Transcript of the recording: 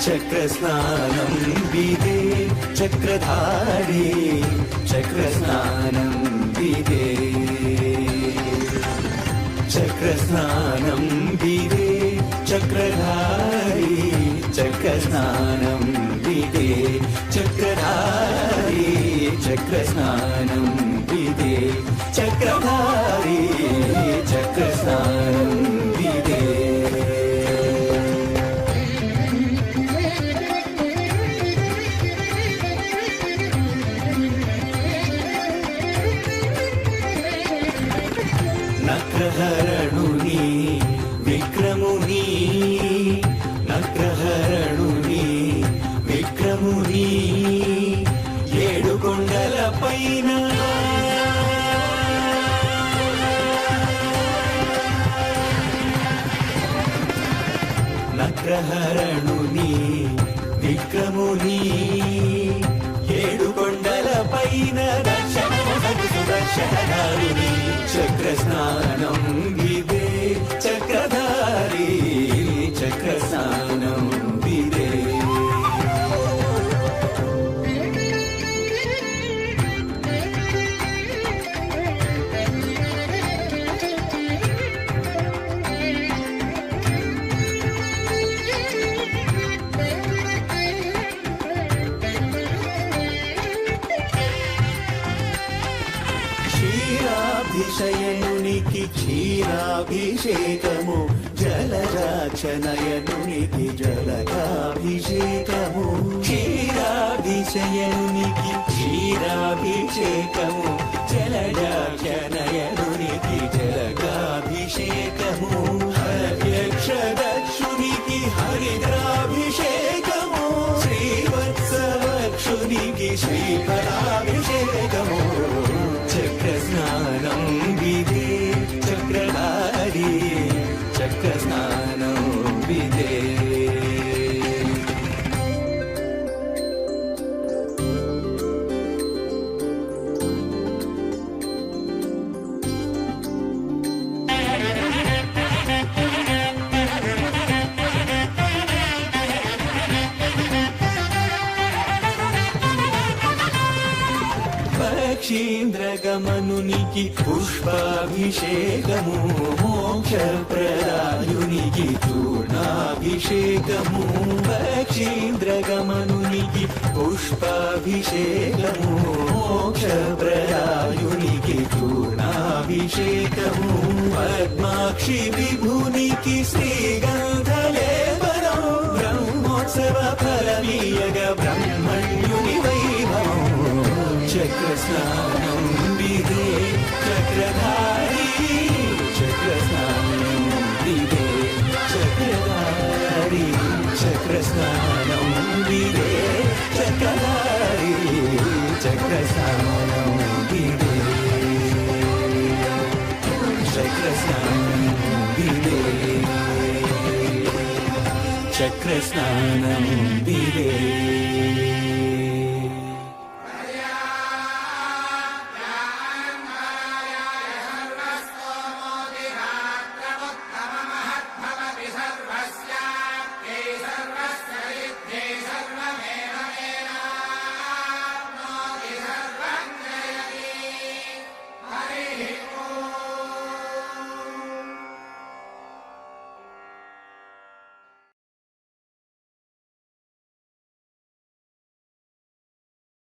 చక్రస్నానం విదే చక్రధారి చక్రస్నానం విదే చక్రస్నానం విదే చక్రధారి చక్రస్నానం విదే చక్రధారి చక్రస్నానం విదే చక్రధారి చక్రస్నానం విదే నక్రహరణుని విక్రముని నక్రహరణుని విక్రముని ఏడు కొండల పైన నక్రహరణుని విక్రముని ఏడు కొండల పైన దర్శనదారుని చక్రస్నానం విదే చక్రధారి చక్రస్నానం విదే క్షీరాభిషయనునికి క్షీరాభిషేకము జలజాక్షనయనునికి జలగాభిషేకము క్షీరాభిషయనునికి క్షీరాభిషేకము జలజాక్షనయనునికి జలగాభిషేకము హర్యక్షదక్షునికి హరిద్రాభిషేకము శ్రీవత్సవక్షునికి శ్రీఫలాభిషేకము చక్రస్నానం విదే చక్రధారి చక్రస్నానం విదే పక్షీంద్రగమనునికి పుష్పాభిషేకము మోక్షప్రదాయునికి చూర్ణాభిషేకము పక్షీంద్రగమనునికి పుష్పాభిషేకము మోక్షప్రదాయునికి చూర్ణాభిషేకము పద్మాక్షి విభునికి శ్రీగంధలేపనం బ్రహ్మోత్సవ ఫలమీయగ బ్రహ్మణ్యుని వైభవం చక్రస్నానం విదే చక్రధారి చక్రస్నానం విదే చక్రధారి చక్రస్నానం విదే చక్రధారి చక్రస్నానం విదే చక్రస్నానం విదే చక్రస్నానం విదే